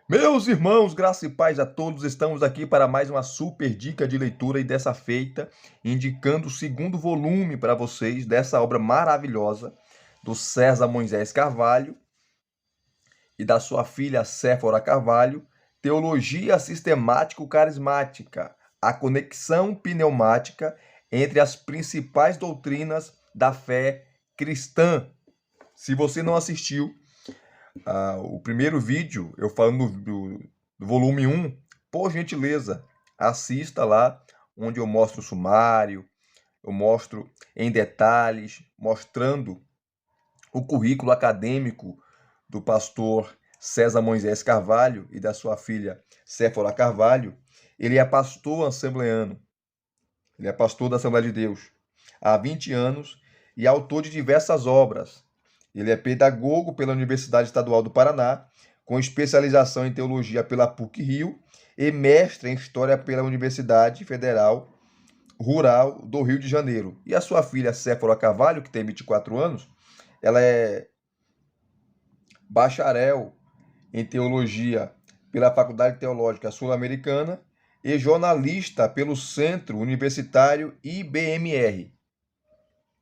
Meus irmãos, graça e paz a todos, estamos aqui para mais uma super dica de leitura e dessa feita, indicando o segundo volume para vocês dessa obra maravilhosa do César Moisés Carvalho e da sua filha Séfora Carvalho, Teologia Sistemático-Carismática, a conexão pneumática entre as principais doutrinas da fé cristã. Se você não assistiu, o primeiro vídeo, eu falando do volume 1, por gentileza, assista lá, onde eu mostro o sumário, eu mostro em detalhes, mostrando o currículo acadêmico do pastor César Moisés Carvalho e da sua filha Séfora Carvalho. Ele é pastor assembleano, ele é pastor da Assembleia de Deus há 20 anos e autor de diversas obras. Ele é pedagogo pela Universidade Estadual do Paraná, com especialização em teologia pela PUC-Rio e mestre em história pela Universidade Federal Rural do Rio de Janeiro. E a sua filha Séfora Carvalho, que tem 24 anos, ela é bacharel em teologia pela Faculdade Teológica Sul-Americana e jornalista pelo Centro Universitário IBMR.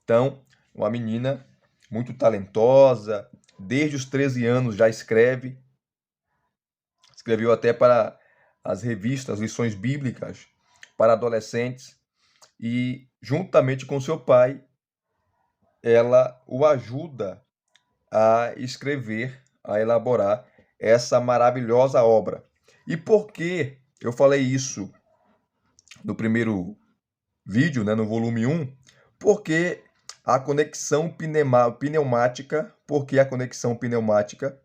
Então, uma menina muito talentosa, desde os 13 anos já escreveu até para as revistas Lições Bíblicas para adolescentes e, juntamente com seu pai, ela o ajuda a escrever, a elaborar essa maravilhosa obra. E por que eu falei isso no primeiro vídeo, né, no volume 1? Porque a conexão pneumática, porque a conexão pneumática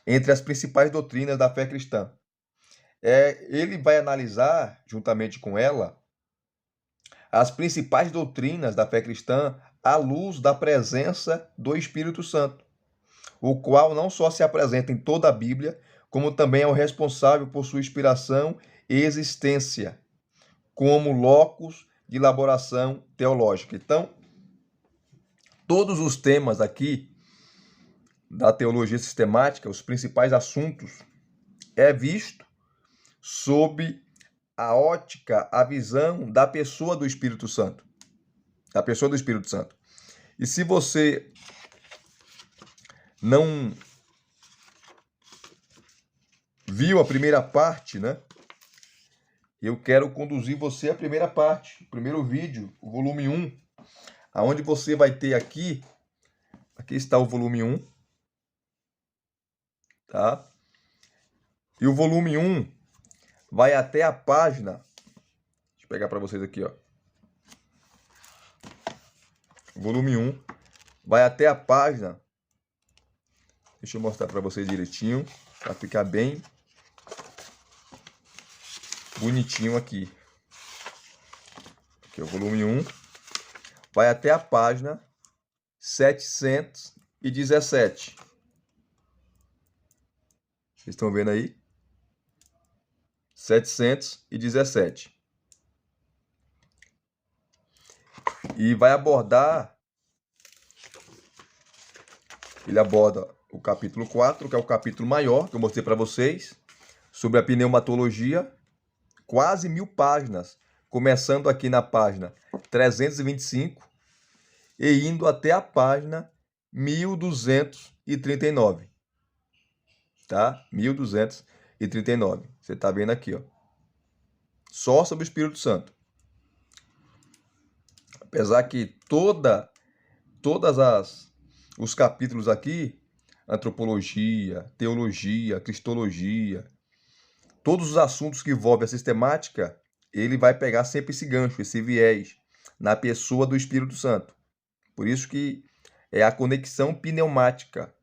entre as principais doutrinas da fé cristã. Ele vai analisar, juntamente com ela, as principais doutrinas da fé cristã à luz da presença do Espírito Santo, o qual não só se apresenta em toda a Bíblia, como também é o responsável por sua inspiração e existência, como locus de elaboração teológica. Então, todos os temas aqui da teologia sistemática, os principais assuntos, é visto sob a ótica, a visão da pessoa do Espírito Santo. Da pessoa do Espírito Santo. E se você não viu a primeira parte, né? Eu quero conduzir você à primeira parte, o primeiro vídeo, o volume 1, aonde você vai ter aqui está o volume 1, tá? E o volume 1 vai até a página, deixa eu pegar para vocês aqui, ó. O volume 1 vai até a página, deixa eu mostrar para vocês direitinho, para ficar bem bonitinho aqui. Aqui é o volume 1, vai até a página 717. Vocês estão vendo aí? 717. E vai abordar, ele aborda o capítulo 4, que é o capítulo maior, que eu mostrei para vocês, sobre a pneumatologia, quase 1000 páginas, começando aqui na página 325 e indo até a página 1239, tá? 1239. Você tá vendo aqui, ó. Só sobre o Espírito Santo. Apesar que os capítulos aqui, antropologia, teologia, cristologia, todos os assuntos que envolvem a sistemática, ele vai pegar sempre esse gancho, esse viés, na pessoa do Espírito Santo. Por isso que é a conexão pneumática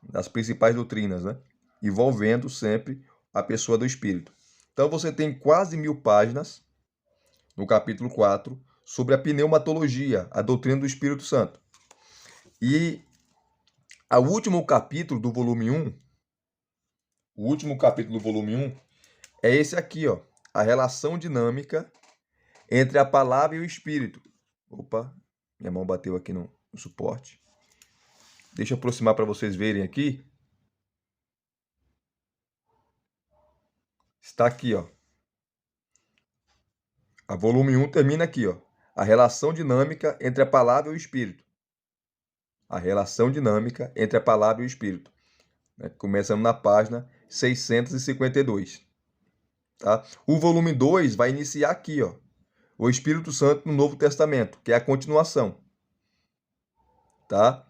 das principais doutrinas, né? Envolvendo sempre a pessoa do Espírito. Então você tem quase 1000 páginas no capítulo 4 sobre a pneumatologia, a doutrina do Espírito Santo. E o último capítulo do volume 1, é esse aqui, ó, a relação dinâmica entre a palavra e o Espírito. Opa, minha mão bateu aqui no suporte. Deixa eu aproximar para vocês verem aqui. está aqui, ó. A volume 1 termina aqui, ó. A relação dinâmica entre a palavra e o espírito. A relação dinâmica entre a palavra e o espírito. Né? Começando na página 652. Tá? O volume 2 vai iniciar aqui, ó. O Espírito Santo no Novo Testamento, que é a continuação. Tá?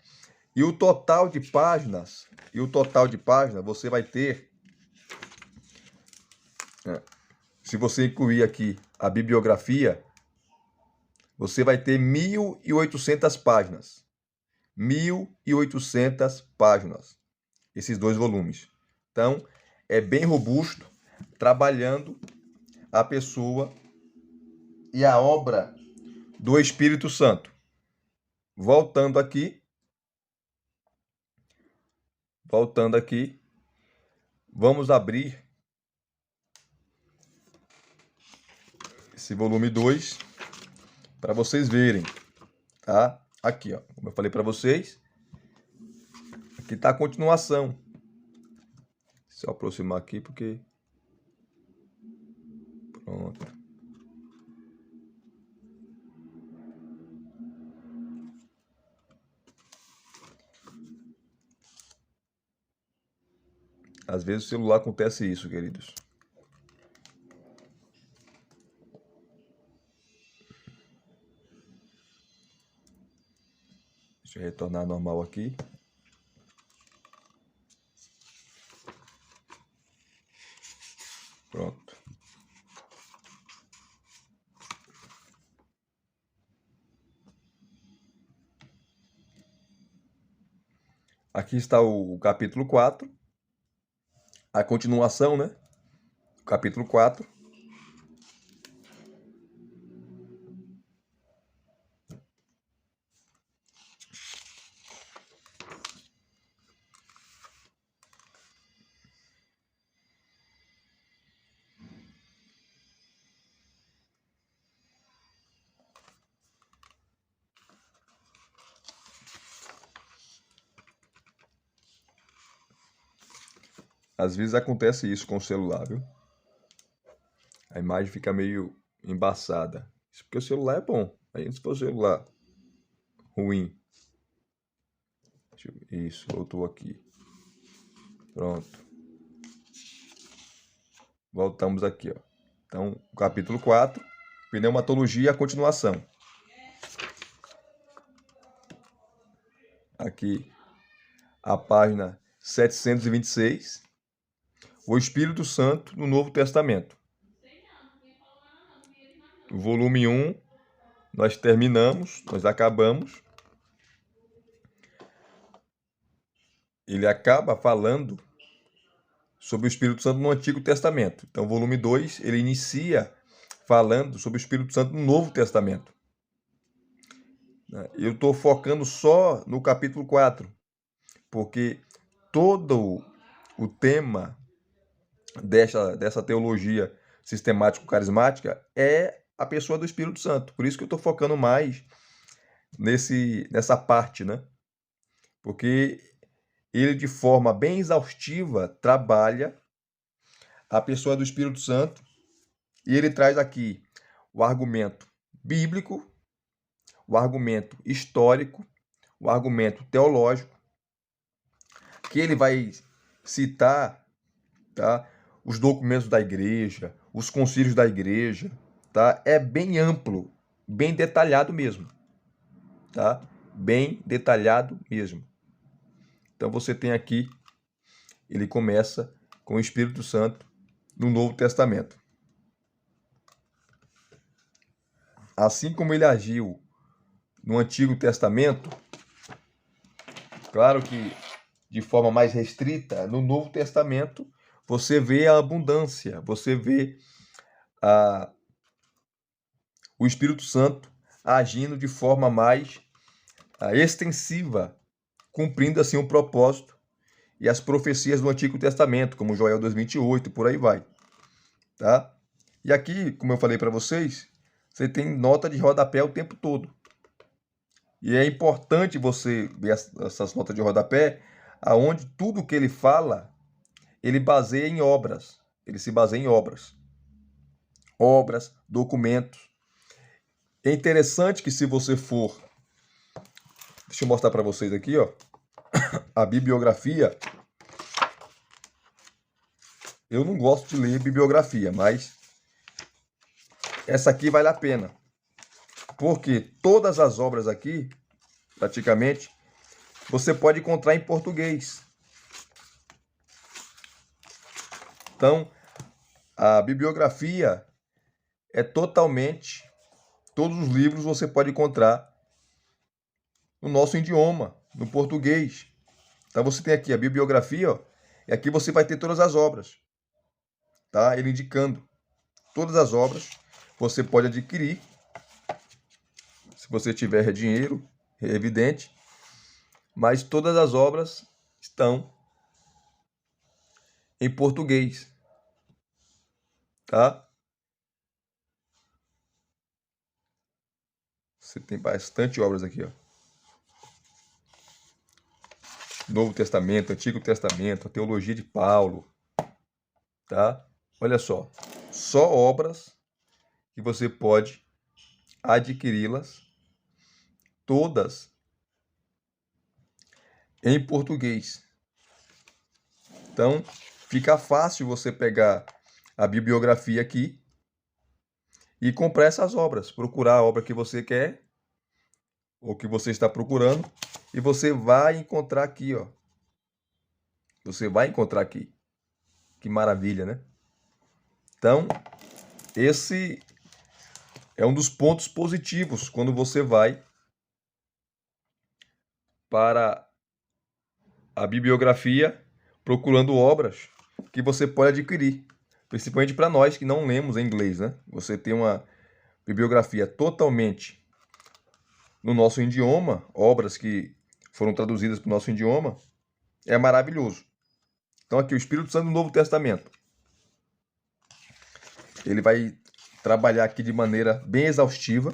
E o total de páginas, você vai ter, se você incluir aqui a bibliografia, você vai ter 1.800 páginas. 1.800 páginas, esses dois volumes. Então, é bem robusto, trabalhando a pessoa e a obra do Espírito Santo. Voltando aqui, vamos abrir esse volume 2 para vocês verem, tá? Aqui, ó, como eu falei para vocês, aqui está a continuação. Deixa eu aproximar aqui porque pronto. Às vezes o celular acontece isso, queridos. Deixa eu retornar normal aqui. Pronto. Aqui está o capítulo 4. A continuação, né? Capítulo 4. Às vezes acontece isso com o celular, viu? A imagem fica meio embaçada. Isso porque o celular é bom. Aí se for o celular ruim. Isso, voltou aqui. Pronto. Voltamos aqui, ó. Então, capítulo 4, pneumatologia, a continuação. Aqui, a página 726. O Espírito Santo no Novo Testamento. O volume 1, nós acabamos. Ele acaba falando sobre o Espírito Santo no Antigo Testamento. Então, o volume 2, ele inicia falando sobre o Espírito Santo no Novo Testamento. Eu estou focando só no capítulo 4, porque todo o tema dessa teologia sistemático-carismática é a pessoa do Espírito Santo. Por isso que eu estou focando mais nessa parte, né? Porque ele, de forma bem exaustiva, trabalha a pessoa do Espírito Santo e ele traz aqui o argumento bíblico, o argumento histórico, o argumento teológico, que ele vai citar, tá? Os documentos da igreja, os concílios da igreja, tá? É bem amplo, bem detalhado mesmo, tá? Bem detalhado mesmo. Então você tem aqui, ele começa com o Espírito Santo no Novo Testamento. Assim como ele agiu no Antigo Testamento, claro que de forma mais restrita, no Novo Testamento você vê a abundância, você vê o Espírito Santo agindo de forma mais extensiva, cumprindo assim o propósito e as profecias do Antigo Testamento, como Joel 2:28, por aí vai, tá? E aqui, como eu falei para vocês, você tem nota de rodapé o tempo todo. E é importante você ver essas notas de rodapé, aonde tudo que ele fala, ele baseia em obras. Ele se baseia em obras. Obras, documentos. É interessante que se você for... Deixa eu mostrar para vocês aqui, ó. A bibliografia. Eu não gosto de ler bibliografia, mas essa aqui vale a pena. Porque todas as obras aqui, praticamente, você pode encontrar em português. Então, a bibliografia é totalmente... Todos os livros você pode encontrar no nosso idioma, no português. Então, você tem aqui a bibliografia, ó, e aqui você vai ter todas as obras. Tá? Ele indicando todas as obras. Você pode adquirir, se você tiver dinheiro, é evidente. Mas todas as obras estão em português. Tá? Você tem bastante obras aqui, ó. Novo Testamento, Antigo Testamento, a Teologia de Paulo, tá? Olha só obras que você pode adquiri-las todas em português. Então, fica fácil você pegar a bibliografia aqui e comprar essas obras, procurar a obra que você quer ou que você está procurando e você vai encontrar aqui, ó. Você vai encontrar aqui. Que maravilha, né? Então, esse é um dos pontos positivos quando você vai para a bibliografia procurando obras que você pode adquirir. Principalmente para nós que não lemos em inglês, né? Você tem uma bibliografia totalmente no nosso idioma, obras que foram traduzidas para o nosso idioma, é maravilhoso. Então aqui o Espírito Santo do Novo Testamento. Ele vai trabalhar aqui de maneira bem exaustiva.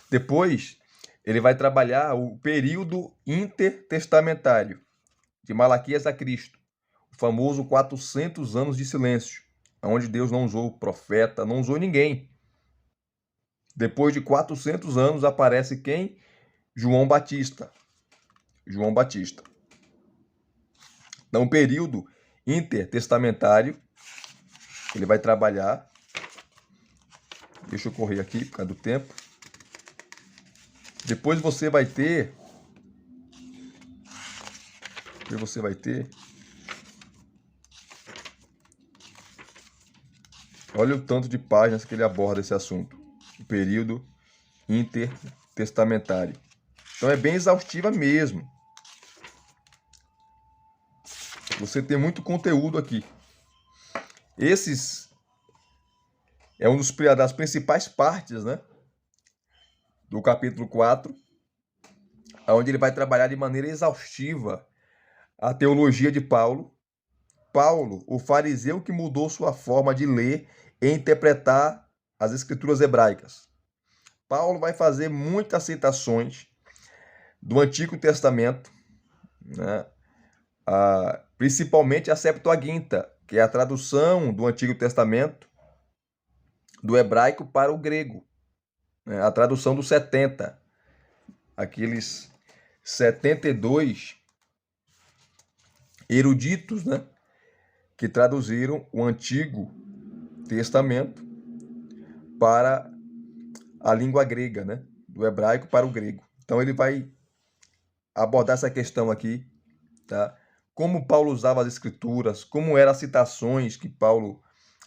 Depois, ele vai trabalhar o período intertestamentário, de Malaquias a Cristo, o famoso 400 anos de silêncio, onde Deus não usou profeta, não usou ninguém. Depois de 400 anos aparece quem? João Batista. João Batista. Então, o período intertestamentário, ele vai trabalhar. Deixa eu correr aqui por causa do tempo. Depois você vai ter... Olha o tanto de páginas que ele aborda esse assunto. O período intertestamentário. Então é bem exaustiva mesmo. Você tem muito conteúdo aqui. Esses é das principais partes, né, do capítulo 4, onde ele vai trabalhar de maneira exaustiva a teologia de Paulo. Paulo, o fariseu que mudou sua forma de ler e interpretar as escrituras hebraicas. Paulo vai fazer muitas citações do Antigo Testamento, né? Principalmente a Septuaginta, que é a tradução do Antigo Testamento do hebraico para o grego, né? A tradução dos 70, aqueles 72 eruditos, né, que traduziram o Antigo Testamento para a língua grega, né, do hebraico para o grego. Então ele vai abordar essa questão aqui, tá? Como Paulo usava as escrituras, como eram as citações que Paulo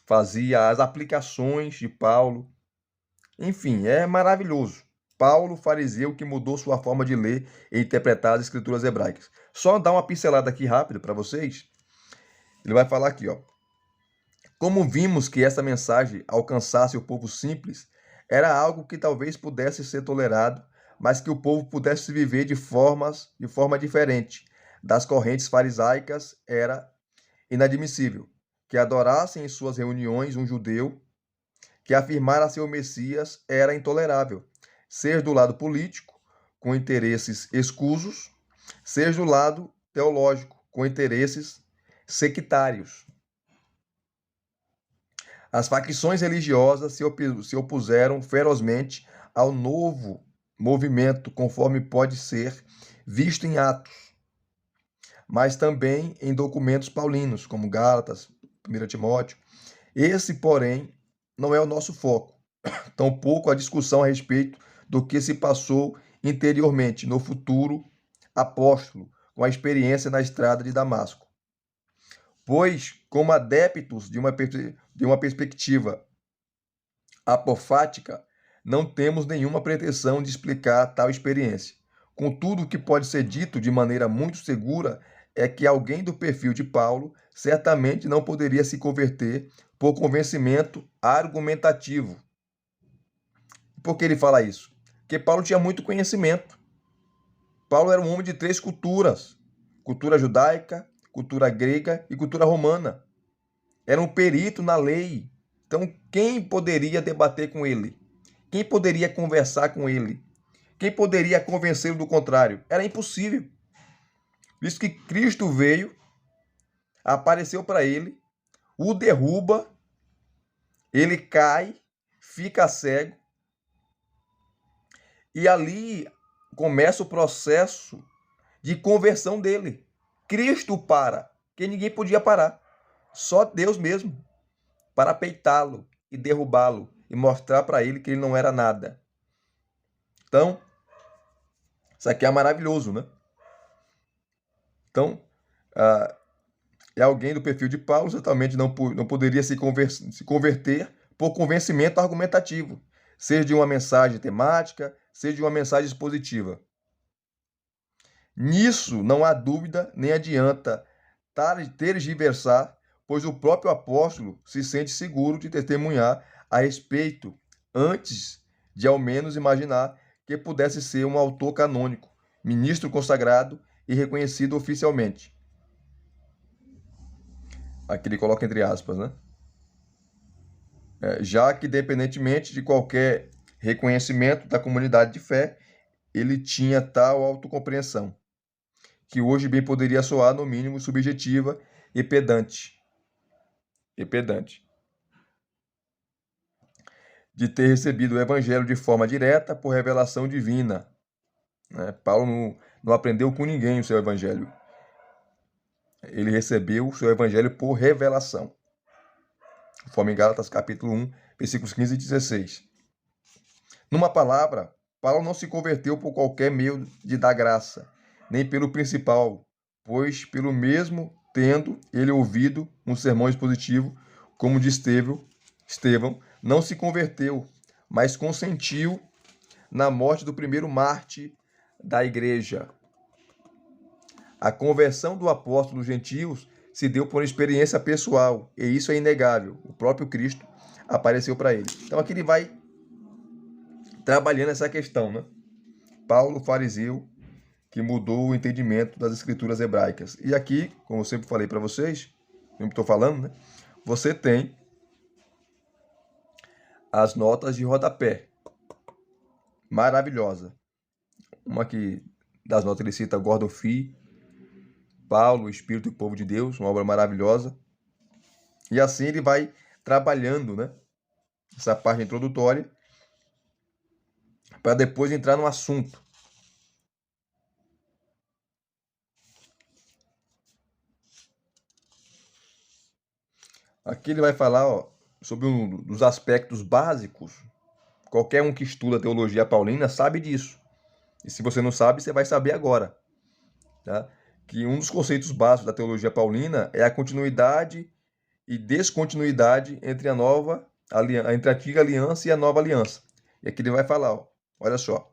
fazia, as aplicações de Paulo. Enfim, é maravilhoso. Paulo, fariseu que mudou sua forma de ler e interpretar as escrituras hebraicas. Só dar uma pincelada aqui rápida para vocês. Ele vai falar aqui, ó. Como vimos que essa mensagem alcançasse o povo simples, era algo que talvez pudesse ser tolerado, mas que o povo pudesse viver de forma diferente das correntes farisaicas era inadmissível. Que adorassem em suas reuniões um judeu que afirmara ser o Messias era intolerável. Seja do lado político, com interesses escusos, seja do lado teológico, com interesses sectários. As facções religiosas se opuseram ferozmente ao novo movimento, conforme pode ser visto em Atos, mas também em documentos paulinos, como Gálatas, 1 Timóteo. Esse, porém, não é o nosso foco, tampouco a discussão a respeito do que se passou interiormente no futuro apóstolo, com a experiência na estrada de Damasco. Pois, como adeptos de uma perspectiva apofática, não temos nenhuma pretensão de explicar tal experiência. Contudo, o que pode ser dito de maneira muito segura é que alguém do perfil de Paulo certamente não poderia se converter por convencimento argumentativo. Por que ele fala isso? Porque Paulo tinha muito conhecimento. Paulo era um homem de 3 culturas: cultura judaica, cultura grega e cultura romana. Era um perito na lei. Então, quem poderia debater com ele? Quem poderia conversar com ele? Quem poderia convencê-lo do contrário? Era impossível. Visto que Cristo veio, apareceu para ele, o derruba, ele cai, fica cego, e ali começa o processo de conversão dele. Cristo para, que ninguém podia parar. Só Deus mesmo, para peitá-lo e derrubá-lo e mostrar para ele que ele não era nada. Então, isso aqui é maravilhoso, né? Então, é alguém do perfil de Paulo, certamente não poderia se converter por convencimento argumentativo, seja de uma mensagem temática, seja de uma mensagem expositiva. Nisso não há dúvida, nem adianta tergiversar, pois o próprio apóstolo se sente seguro de testemunhar a respeito, antes de ao menos imaginar que pudesse ser um autor canônico, ministro consagrado e reconhecido oficialmente. Aqui ele coloca entre aspas, né? Já que, independentemente de qualquer reconhecimento da comunidade de fé, ele tinha tal autocompreensão, que hoje bem poderia soar, no mínimo, subjetiva e pedante. De ter recebido o evangelho de forma direta por revelação divina. Paulo não aprendeu com ninguém o seu evangelho. Ele recebeu o seu evangelho por revelação. Conforme em Gálatas capítulo 1, versículos 15 e 16. Numa palavra, Paulo não se converteu por qualquer meio de dar graça, nem pelo principal, pois pelo mesmo tendo ele ouvido um sermão expositivo, como de Estevão, não se converteu, mas consentiu na morte do primeiro mártir da igreja. A conversão do apóstolo dos gentios se deu por experiência pessoal, e isso é inegável. O próprio Cristo apareceu para ele. Então aqui ele vai trabalhando essa questão, né? Paulo, fariseu, que mudou o entendimento das escrituras hebraicas. E aqui, como eu sempre falei para vocês, eu estou falando, né? Você tem as notas de rodapé. Maravilhosa. Uma que das notas ele cita Gordon Fee, Paulo, o Espírito e o Povo de Deus, uma obra maravilhosa. E assim ele vai trabalhando, né? Essa parte introdutória, para depois entrar no assunto. Aqui ele vai falar, sobre um dos aspectos básicos. Qualquer um que estuda teologia paulina sabe disso. E se você não sabe, você vai saber agora. Tá? Que um dos conceitos básicos da teologia paulina é a continuidade e descontinuidade entre entre a antiga aliança e a nova aliança. E aqui ele vai falar, olha só.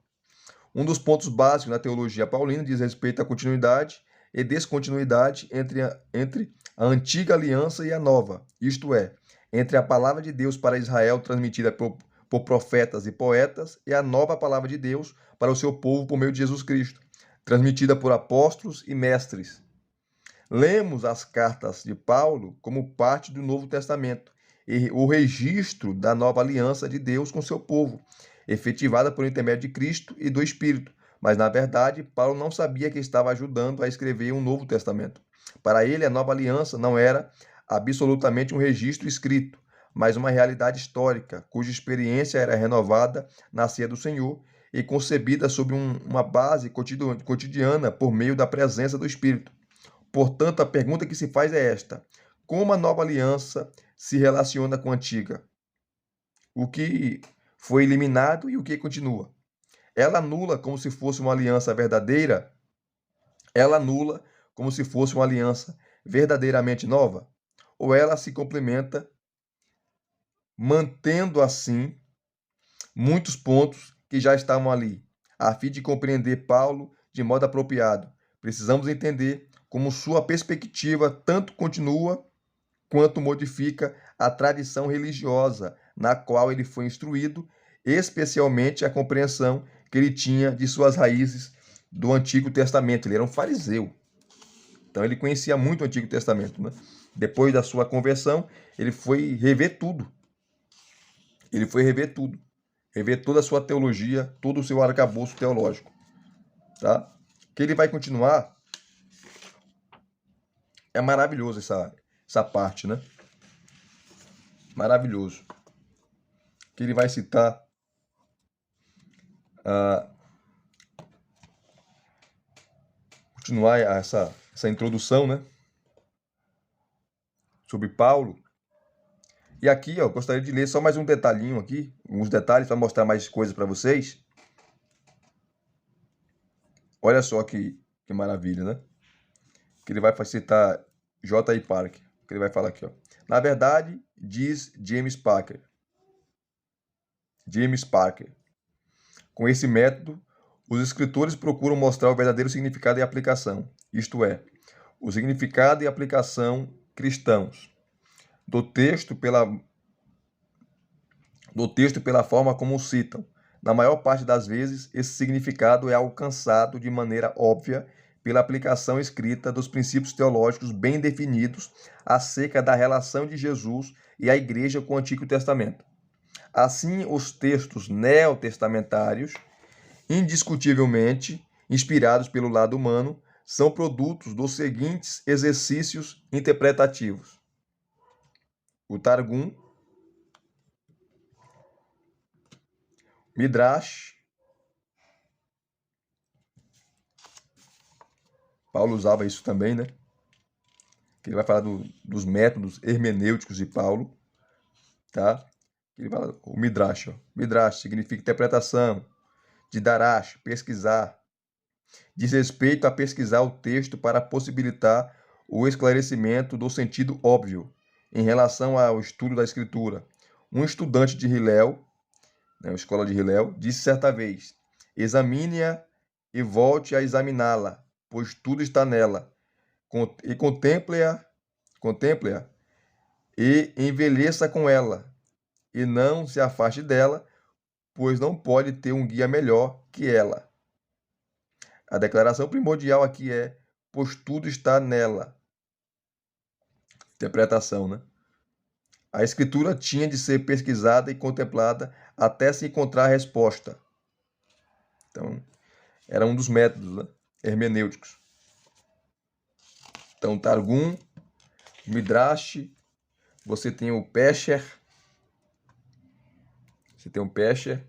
Um dos pontos básicos na teologia paulina diz respeito à continuidade e descontinuidade entre a antiga aliança e a nova, isto é, entre a palavra de Deus para Israel transmitida por profetas e poetas e a nova palavra de Deus para o seu povo por meio de Jesus Cristo, transmitida por apóstolos e mestres. Lemos as cartas de Paulo como parte do Novo Testamento, e o registro da nova aliança de Deus com seu povo, efetivada por intermédio de Cristo e do Espírito. Mas, na verdade, Paulo não sabia que estava ajudando a escrever um Novo Testamento. Para ele, a nova aliança não era absolutamente um registro escrito, mas uma realidade histórica, cuja experiência era renovada na ceia do Senhor e concebida sob uma base cotidiana por meio da presença do Espírito. Portanto, a pergunta que se faz é esta: como a nova aliança se relaciona com a antiga? O que foi eliminado e o que continua? Ela anula como se fosse uma aliança verdadeira? Ela anula como se fosse uma aliança verdadeiramente nova? Ou ela se complementa, mantendo assim muitos pontos que já estavam ali? A fim de compreender Paulo de modo apropriado, precisamos entender como sua perspectiva tanto continua quanto modifica a tradição religiosa na qual ele foi instruído, especialmente a compreensão que ele tinha de suas raízes do Antigo Testamento. Ele era um fariseu, então ele conhecia muito o Antigo Testamento, né? Depois da sua conversão, ele foi rever tudo. Ele foi rever tudo. Rever toda a sua teologia, todo o seu arcabouço teológico, tá? Que ele vai continuar. É maravilhoso essa parte, né? Maravilhoso. Que ele vai citar continuar essa introdução, né? Sobre Paulo. E aqui, ó, gostaria de ler só mais um detalhinho aqui, uns detalhes para mostrar mais coisas para vocês. Olha só que maravilha, né? Que ele vai citar J.I. Parker, que ele vai falar aqui, ó. Na verdade, diz James Parker. Com esse método, os escritores procuram mostrar o verdadeiro significado e aplicação, isto é, o significado e aplicação cristãos do texto pela forma como o citam. Na maior parte das vezes, esse significado é alcançado de maneira óbvia pela aplicação escrita dos princípios teológicos bem definidos acerca da relação de Jesus e a Igreja com o Antigo Testamento. Assim, os textos neotestamentários, indiscutivelmente inspirados pelo lado humano, são produtos dos seguintes exercícios interpretativos: o Targum, Midrash. Paulo usava isso também, né? Ele vai falar dos métodos hermenêuticos de Paulo, tá? Ele fala o Midrash, ó. Midrash significa interpretação, de Darash, pesquisar. Diz respeito a pesquisar o texto para possibilitar o esclarecimento do sentido óbvio em relação ao estudo da Escritura. Um estudante de Hillel, né, a escola de Hillel, disse certa vez: examine-a e volte a examiná-la, pois tudo está nela. E contemple-a e envelheça com ela, e não se afaste dela, pois não pode ter um guia melhor que ela. A declaração primordial aqui é: pois tudo está nela. Interpretação, né? A escritura tinha de ser pesquisada e contemplada até se encontrar a resposta. Então, era um dos métodos, né, hermenêuticos. Então, Targum, Midrash, você tem o Pesher. Você tem um Pesher,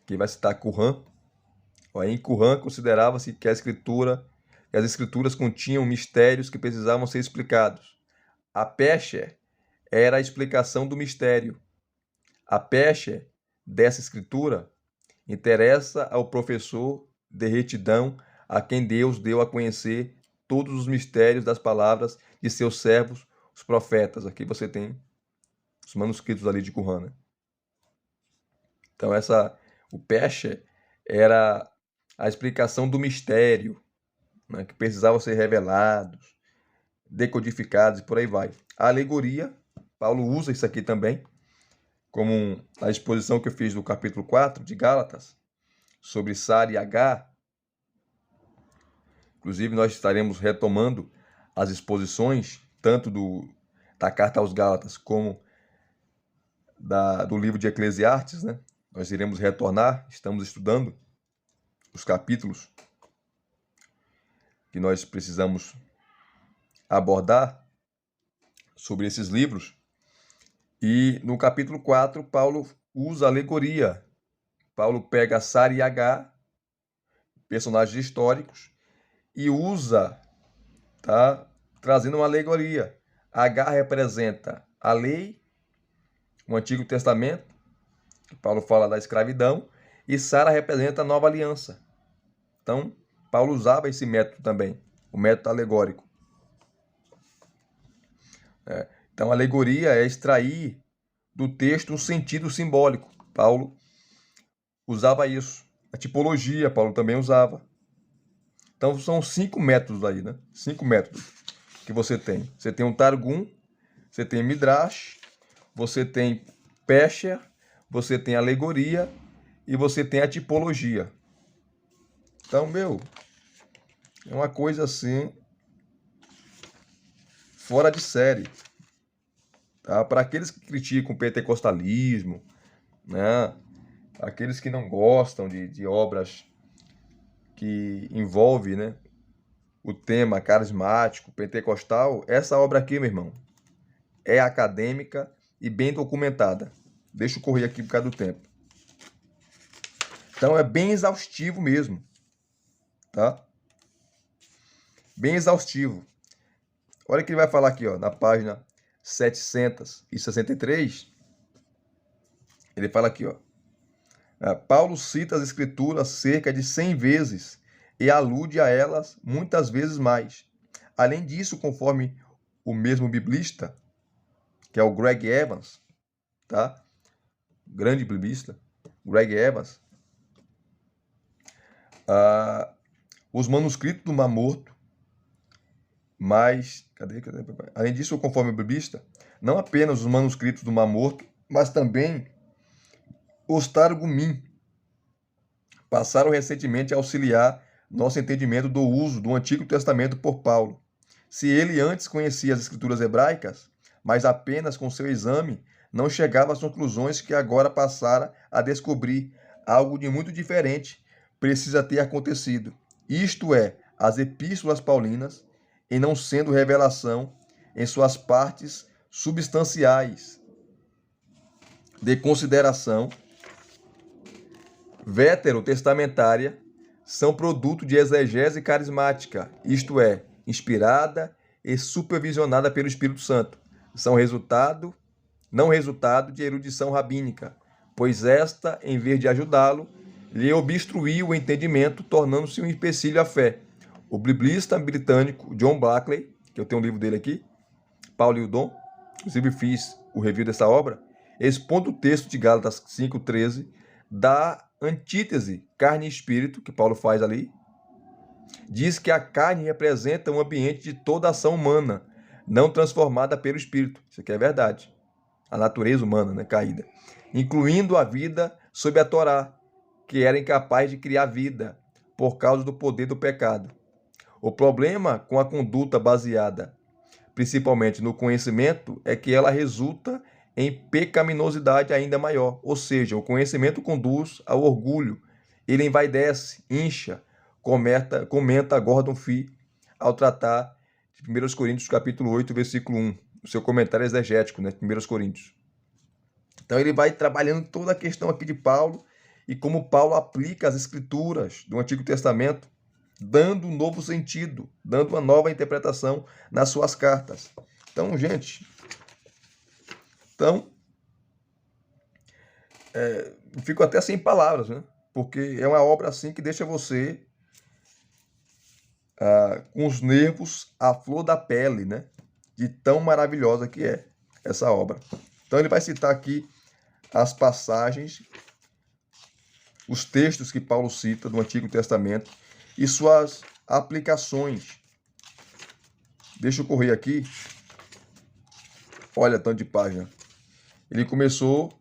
que vai citar Qumran. Em Qumran considerava-se que as escrituras continham mistérios que precisavam ser explicados. A Pesher era a explicação do mistério. A Pesher dessa escritura interessa ao professor de retidão, a quem Deus deu a conhecer todos os mistérios das palavras de seus servos, os profetas. Aqui você tem os manuscritos ali de Qumran, né? Então o Pesher era a explicação do mistério, né, que precisava ser revelados, decodificados e por aí vai. A alegoria, Paulo usa isso aqui também, como a exposição que eu fiz do capítulo 4 de Gálatas, sobre Sara e Agar. Inclusive, nós estaremos retomando as exposições, tanto da carta aos Gálatas como do livro de Eclesiastes, né? Nós iremos retornar, estamos estudando os capítulos que nós precisamos abordar sobre esses livros. E no capítulo 4, Paulo usa alegoria. Paulo pega Sara e Agar, personagens históricos, e usa, tá, trazendo uma alegoria. Agar representa a lei, o Antigo Testamento, que Paulo fala da escravidão, e Sara representa a nova aliança. Então, Paulo usava esse método também, o método alegórico. Então, a alegoria é extrair do texto um sentido simbólico. Paulo usava isso. A tipologia, Paulo também usava. Então, são 5 métodos aí, né? 5 métodos que você tem. Você tem um Targum, você tem Midrash, você tem Pesher, você tem alegoria e você tem a tipologia. Então, é uma coisa assim, fora de série. Tá? Para aqueles que criticam o pentecostalismo, né? Aqueles que não gostam de obras que envolvem, né, o tema carismático, pentecostal, essa obra aqui, meu irmão, é acadêmica e bem documentada. Deixa eu correr aqui por causa do tempo. Então é bem exaustivo mesmo, tá? Bem exaustivo. Olha o que ele vai falar aqui, ó, na página 763. Ele fala aqui, ó. Paulo cita as escrituras cerca de 100 vezes e alude a elas muitas vezes mais. Além disso, conforme o mesmo biblista, que é o Greg Evans, tá? Grande biblista, Greg Evans, os manuscritos do Mar Morto, mas, além disso, conforme o biblista, não apenas os manuscritos do Mar Morto, mas também os Targumim passaram recentemente a auxiliar nosso entendimento do uso do Antigo Testamento por Paulo. Se ele antes conhecia as escrituras hebraicas, mas apenas com seu exame não chegava às conclusões que agora passara a descobrir, algo de muito diferente precisa ter acontecido. Isto é, as epístolas paulinas, e não sendo revelação em suas partes substanciais de consideração veterotestamentária, são produto de exegese carismática, isto é, inspirada e supervisionada pelo Espírito Santo. São não resultado de erudição rabínica, pois esta, em vez de ajudá-lo, lhe obstruiu o entendimento, tornando-se um empecilho à fé. O biblista britânico John Blackley, que eu tenho um livro dele aqui, Paulo e o Dom, inclusive fiz o review dessa obra, expondo o texto de Gálatas 5,13, da antítese carne e espírito, que Paulo faz ali, diz que a carne representa um ambiente de toda ação humana, não transformada pelo espírito. Isso aqui é verdade. A natureza humana, né, caída. Incluindo a vida sob a Torá, que era incapaz de criar vida, por causa do poder do pecado. O problema com a conduta baseada principalmente no conhecimento, é que ela resulta em pecaminosidade ainda maior. Ou seja, o conhecimento conduz ao orgulho. Ele envaidece, incha, comenta Gordon Fee ao tratar de 1 Coríntios capítulo 8, versículo 1, o seu comentário exegético, né, 1 Coríntios. Então ele vai trabalhando toda a questão aqui de Paulo e como Paulo aplica as escrituras do Antigo Testamento, dando um novo sentido, dando uma nova interpretação nas suas cartas. Então, gente, fico até sem palavras, né? Porque é uma obra assim que deixa você com os nervos à flor da pele, né? De tão maravilhosa que é essa obra. Então ele vai citar aqui as passagens, os textos que Paulo cita do Antigo Testamento e suas aplicações. Deixa eu correr aqui. Olha tanto de página. Ele começou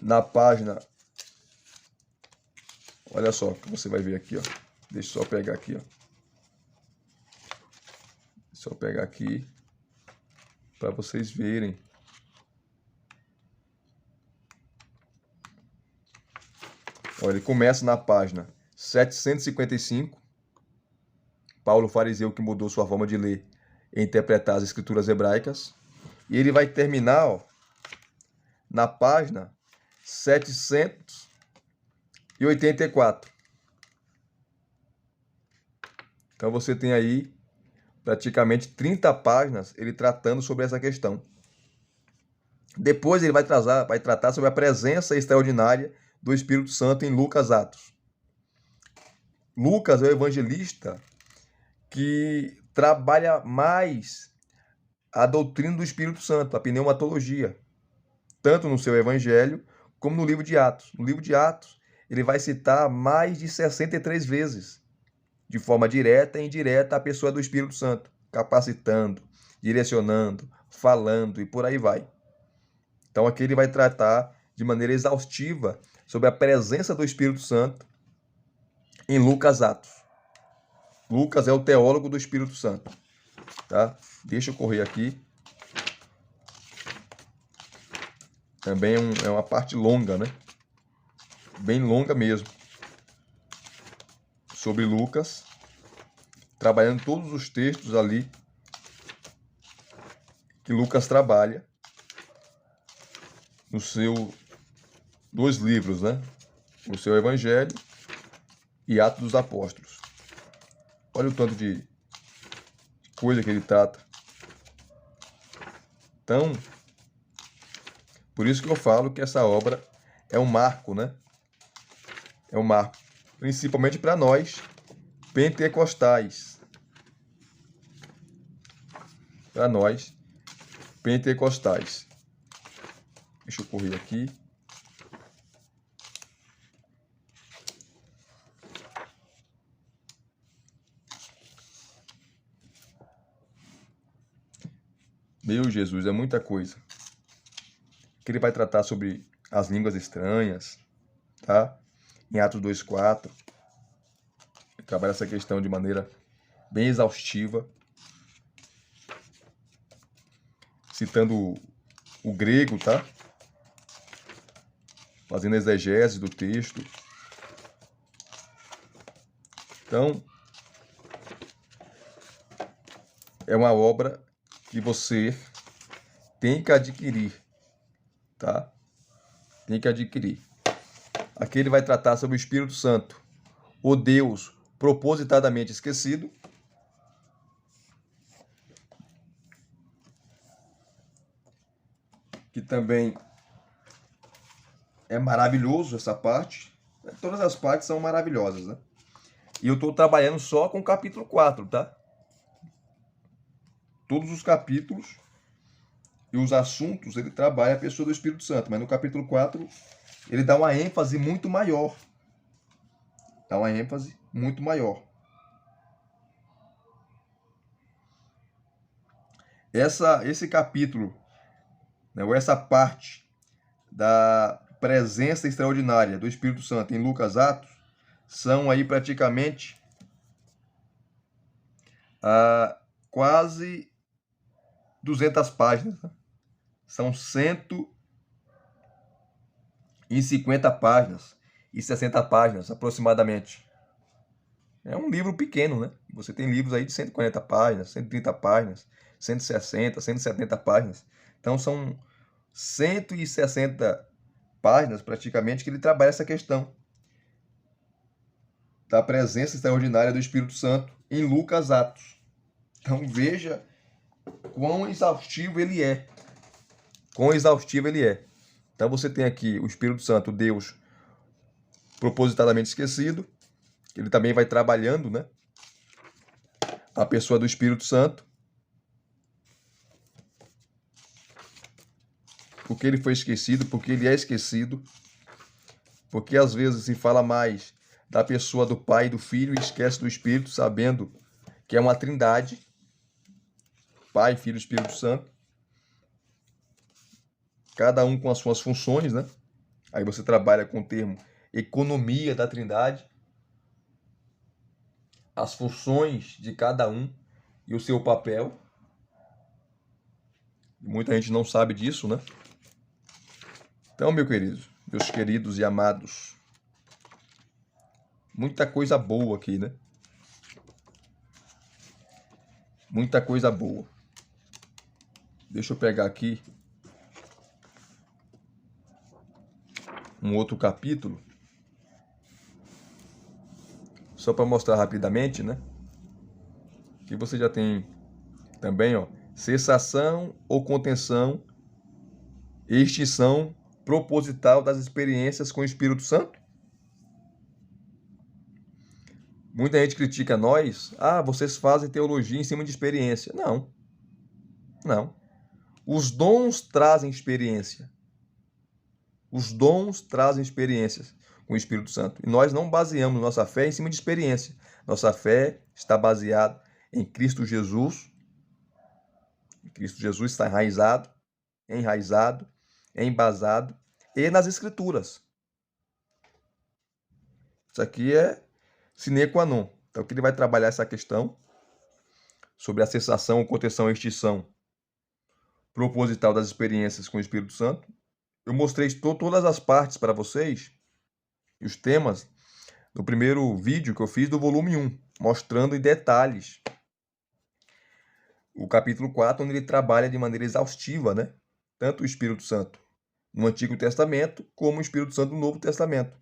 na página. Olha só, que você vai ver aqui, ó. Deixa eu só pegar aqui, ó. Deixa eu pegar aqui para vocês verem. Olha, ele começa na página 755. Paulo, fariseu que mudou sua forma de ler em interpretar as escrituras hebraicas. E ele vai terminar, ó, na página 784. Então você tem aí praticamente 30 páginas ele tratando sobre essa questão. Depois ele vai tratar sobre a presença extraordinária do Espírito Santo em Lucas Atos. Lucas é o evangelista que trabalha mais a doutrina do Espírito Santo, a pneumatologia, tanto no seu evangelho como no livro de Atos. No livro de Atos, ele vai citar mais de 63 vezes, de forma direta e indireta, a pessoa do Espírito Santo, capacitando, direcionando, falando e por aí vai. Então aqui ele vai tratar de maneira exaustiva sobre a presença do Espírito Santo em Lucas Atos. Lucas é o teólogo do Espírito Santo, tá? Deixa eu correr aqui. Também é uma parte longa, né? Bem longa mesmo. Sobre Lucas, trabalhando todos os textos ali que Lucas trabalha nos seus 2 livros, né? O seu Evangelho e Atos dos Apóstolos. Olha o tanto de coisa que ele trata. Então, por isso que eu falo que essa obra é um marco, né? É um marco, principalmente para nós pentecostais. Para nós pentecostais. Deixa eu correr aqui. Meu Jesus, é muita coisa. Que ele vai tratar sobre as línguas estranhas, tá? Em Atos 2:4. Ele trabalha essa questão de maneira bem exaustiva, citando o grego, tá? Fazendo exegese do texto. Então, é uma obra que você tem que adquirir, tá? Tem que adquirir. Aqui ele vai tratar sobre o Espírito Santo, o Deus propositadamente esquecido. Que também é maravilhoso essa parte. Todas as partes são maravilhosas, né? E eu estou trabalhando só com o capítulo 4, tá? Todos os capítulos e os assuntos, ele trabalha a pessoa do Espírito Santo. Mas no capítulo 4, ele dá uma ênfase muito maior. Dá uma ênfase muito maior. Esse capítulo, né, ou essa parte da presença extraordinária do Espírito Santo em Lucas Atos, são aí praticamente quase 200 páginas. Né? São 150 páginas e 60 páginas aproximadamente. É um livro pequeno, né? Você tem livros aí de 140 páginas, 130 páginas, 160, 170 páginas. Então são 160 páginas praticamente que ele trabalha essa questão da presença extraordinária do Espírito Santo em Lucas Atos. Então veja quão exaustivo ele é. Quão exaustivo ele é. Então você tem aqui o Espírito Santo, Deus propositadamente esquecido. Ele também vai trabalhando, né? A pessoa do Espírito Santo. Porque ele foi esquecido, porque ele é esquecido. Porque às vezes se fala mais da pessoa do Pai e do Filho e esquece do Espírito, sabendo que é uma trindade. Pai, Filho e Espírito Santo. Cada um com as suas funções, né? Aí você trabalha com o termo economia da trindade. As funções de cada um e o seu papel. Muita gente não sabe disso, né? Então, meus queridos e amados, muita coisa boa aqui, né? Muita coisa boa. Deixa eu pegar aqui um outro capítulo, só para mostrar rapidamente, né? Que você já tem também, ó, cessação ou contenção, extinção proposital das experiências com o Espírito Santo. Muita gente critica nós, vocês fazem teologia em cima de experiência. Não, não. Os dons trazem experiência. Os dons trazem experiências com o Espírito Santo. E nós não baseamos nossa fé em cima de experiência. Nossa fé está baseada em Cristo Jesus. Cristo Jesus está enraizado, embasado e nas Escrituras. Isso aqui é sine qua non. Então, aqui ele vai trabalhar essa questão sobre a cessação, contenção e extinção proposital das experiências com o Espírito Santo. Eu mostrei todas as partes para vocês e os temas no primeiro vídeo que eu fiz do volume 1, mostrando em detalhes o capítulo 4, onde ele trabalha de maneira exaustiva, né? Tanto o Espírito Santo no Antigo Testamento, como o Espírito Santo no Novo Testamento.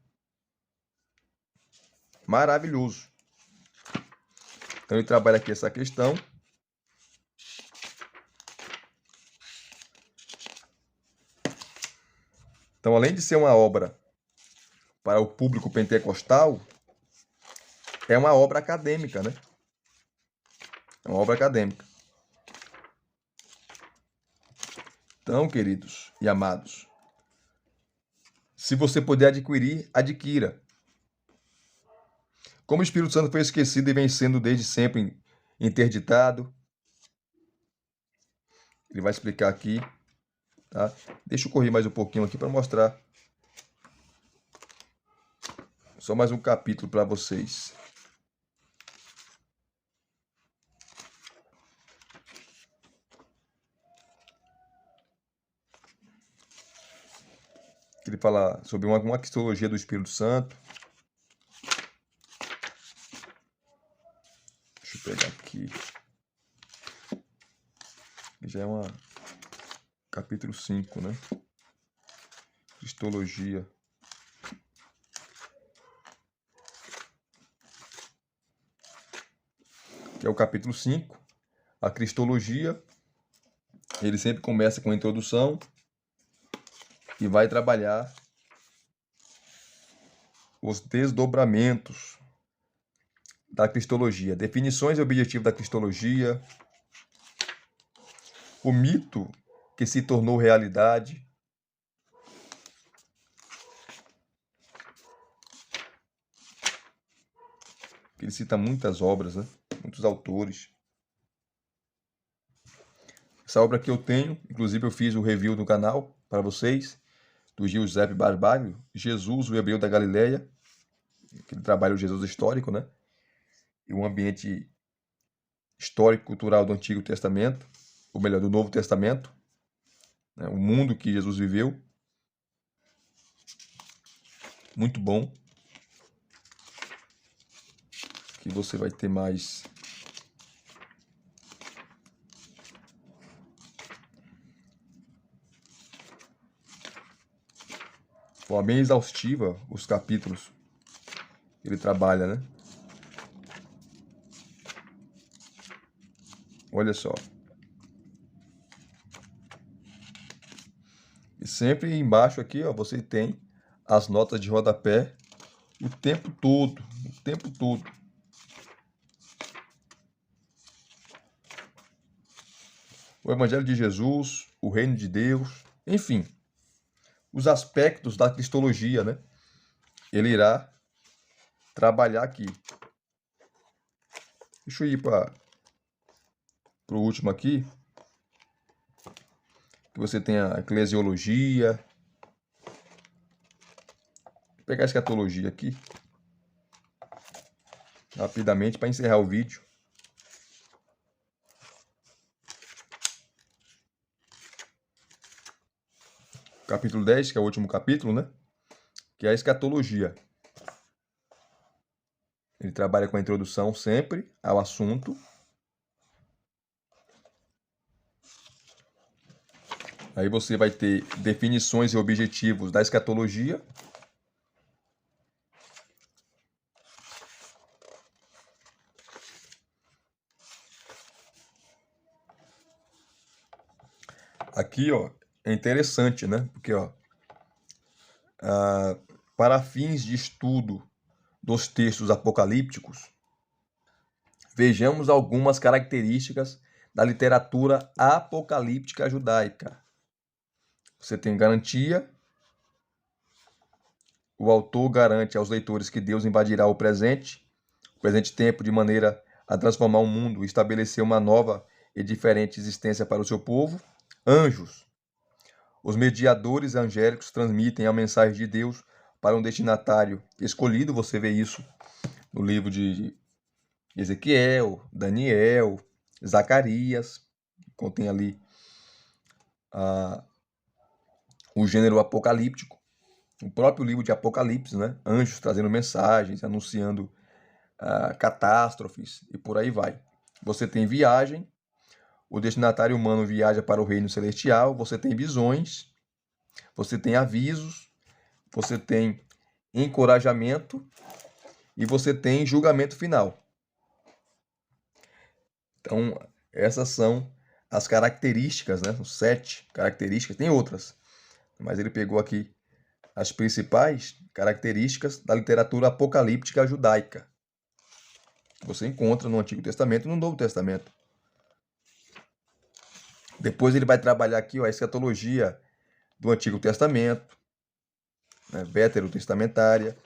Maravilhoso. Então ele trabalha aqui essa questão. Então, além de ser uma obra para o público pentecostal, é uma obra acadêmica, né? É uma obra acadêmica. Então, queridos e amados, se você puder adquirir, adquira. Como o Espírito Santo foi esquecido e vem sendo desde sempre interditado, ele vai explicar aqui, tá? Deixa eu correr mais um pouquinho aqui para mostrar. Só mais um capítulo para vocês. Ele fala sobre uma cristologia do Espírito Santo. Deixa eu pegar aqui. Já é capítulo 5, né? Cristologia. Que é o capítulo 5, a cristologia. Ele sempre começa com a introdução e vai trabalhar os desdobramentos da cristologia, definições e objetivos da cristologia, o mito que se tornou realidade, ele cita muitas obras, né? Muitos autores. Essa obra que eu tenho, inclusive eu fiz o review no canal para vocês, do Giuseppe Barbaglio, Jesus, o Hebreu da Galileia, que ele trabalha o Jesus histórico, né? E um ambiente histórico, cultural do Antigo Testamento, ou melhor, do Novo Testamento, né? O mundo que Jesus viveu. Muito bom. Que você vai ter mais forma bem exaustiva os capítulos que ele trabalha, né? Olha só. E sempre embaixo aqui, ó, você tem as notas de rodapé o tempo todo, o tempo todo. O Evangelho de Jesus, o Reino de Deus, enfim, os aspectos da cristologia, né? Ele irá trabalhar aqui. Deixa eu ir para o último aqui, que você tem a eclesiologia. Vou pegar a escatologia aqui, rapidamente, para encerrar o vídeo. Capítulo 10, que é o último capítulo, né? Que é a escatologia. Ele trabalha com a introdução sempre ao assunto. Aí você vai ter definições e objetivos da escatologia. Aqui, ó, é interessante, né? Porque, ó, para fins de estudo dos textos apocalípticos, vejamos algumas características da literatura apocalíptica judaica. Você tem garantia. O autor garante aos leitores que Deus invadirá o presente tempo, de maneira a transformar o mundo e estabelecer uma nova e diferente existência para o seu povo. Anjos. Os mediadores angélicos transmitem a mensagem de Deus para um destinatário escolhido. Você vê isso no livro de Ezequiel, Daniel, Zacarias. Contém ali o gênero apocalíptico. O próprio livro de Apocalipse, né? Anjos trazendo mensagens, anunciando catástrofes e por aí vai. Você tem viagem, o destinatário humano viaja para o reino celestial, você tem visões, você tem avisos, você tem encorajamento e você tem julgamento final. Então, essas são as características, né? 7 características, tem outras, mas ele pegou aqui as principais características da literatura apocalíptica judaica. Você encontra no Antigo Testamento e no Novo Testamento. Depois ele vai trabalhar aqui, ó, a escatologia do Antigo Testamento, né, veterotestamentária.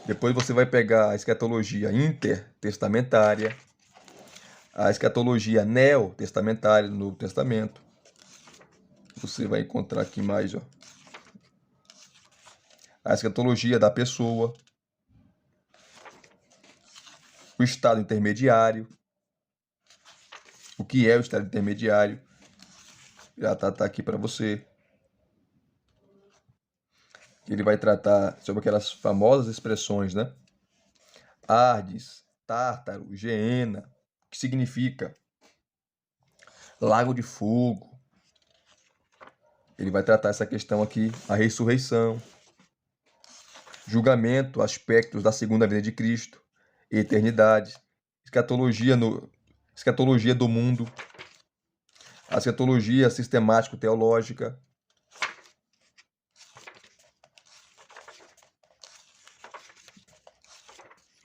Depois você vai pegar a escatologia intertestamentária, a escatologia neotestamentária do Novo Testamento. Você vai encontrar aqui mais, ó, a escatologia da pessoa, o estado intermediário. O que é o estado intermediário? Já tá aqui para você. Ele vai tratar sobre aquelas famosas expressões, né? Ardes, Tártaro, Geena, que significa lago de fogo. Ele vai tratar essa questão aqui, a ressurreição, julgamento, aspectos da segunda vinda de Cristo, eternidade, escatologia do mundo, a escatologia sistemático-teológica.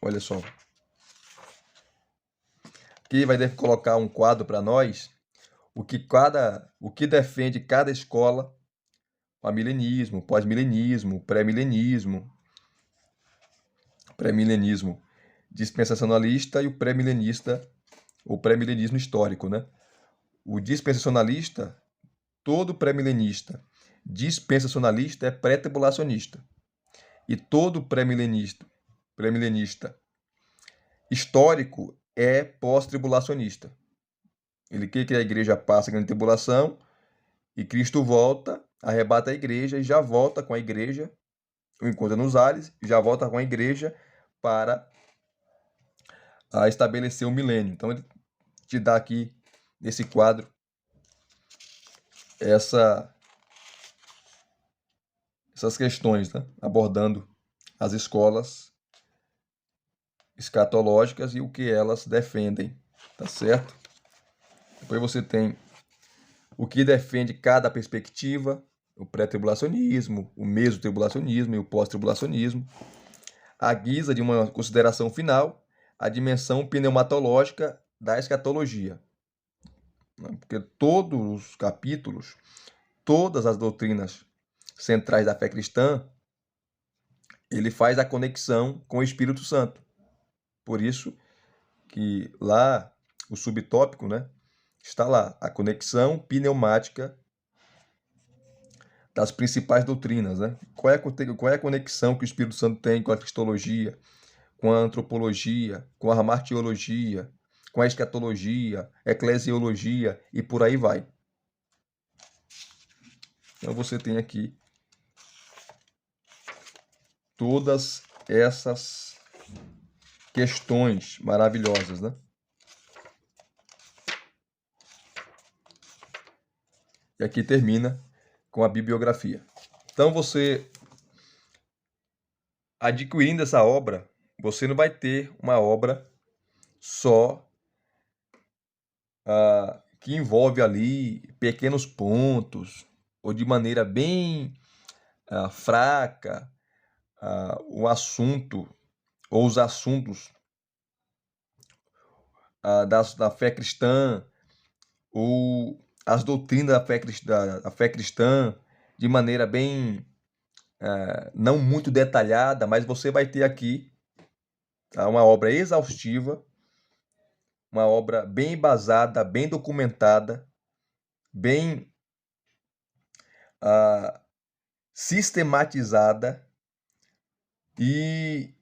Olha só. Aqui vai colocar um quadro para nós, o que defende cada escola, amilenismo, pós-milenismo, pré-milenismo dispensacionalista e o pré-milenista, o pré-milenismo histórico, né? O dispensacionalista, todo pré-milenista dispensacionalista é pré-tribulacionista. E todo pré-milenista histórico é pós-tribulacionista. Ele quer que a igreja passe a grande tribulação e Cristo volta, arrebata a igreja e já volta com a igreja, o encontra nos ares, e já volta com a igreja para estabelecer o milênio. Então ele te dá aqui, nesse quadro, essas questões, né? Abordando as escolas escatológicas e o que elas defendem, tá certo? Depois você tem o que defende cada perspectiva, o pré-tribulacionismo, o mesotribulacionismo e o pós-tribulacionismo. À guisa de uma consideração final, a dimensão pneumatológica da escatologia. Porque todos os capítulos, todas as doutrinas centrais da fé cristã, ele faz a conexão com o Espírito Santo. Por isso que lá, o subtópico, né, está lá, a conexão pneumática das principais doutrinas, né? Qual é a conexão que o Espírito Santo tem com a cristologia, com a antropologia, com a martiologia, com a escatologia, eclesiologia e por aí vai. Então você tem aqui todas essas questões maravilhosas, né? E aqui termina com a bibliografia. Então, você adquirindo essa obra, você não vai ter uma obra só que envolve ali pequenos pontos ou de maneira bem fraca o assunto ou os assuntos da fé cristã ou as doutrinas da fé cristã de maneira bem não muito detalhada, mas você vai ter aqui uma obra exaustiva, uma obra bem embasada, bem documentada, bem sistematizada, e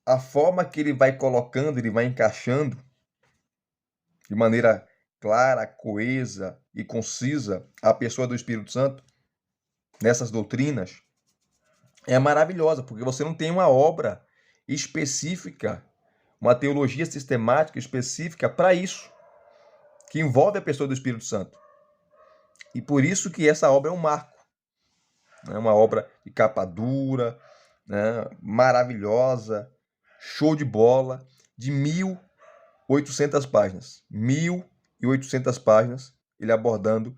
a forma que ele vai colocando, ele vai encaixando de maneira clara, coesa e concisa a pessoa do Espírito Santo nessas doutrinas é maravilhosa, porque você não tem uma obra específica, uma teologia sistemática específica para isso, que envolve a pessoa do Espírito Santo. E por isso que essa obra é um marco. É uma obra de capa dura, né, maravilhosa, show de bola, de 1.800 páginas. 1.800 páginas, ele abordando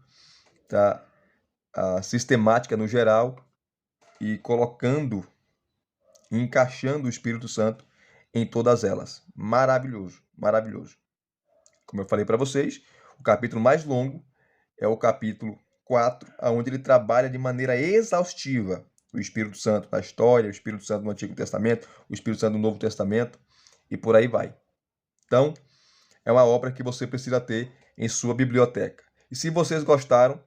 a sistemática no geral e colocando, encaixando o Espírito Santo em todas elas. Maravilhoso, maravilhoso. Como eu falei para vocês, o capítulo mais longo é o capítulo 4, onde ele trabalha de maneira exaustiva o Espírito Santo na história, o Espírito Santo no Antigo Testamento, o Espírito Santo no Novo Testamento e por aí vai. Então, é uma obra que você precisa ter em sua biblioteca. E se vocês gostaram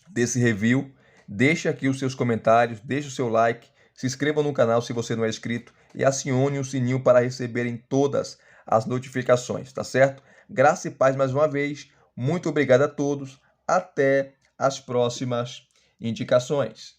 desse review, deixe aqui os seus comentários, deixe o seu like, se inscreva no canal se você não é inscrito e acione o sininho para receberem todas as notificações, tá certo? Graça e paz mais uma vez. Muito obrigado a todos. Até as próximas indicações.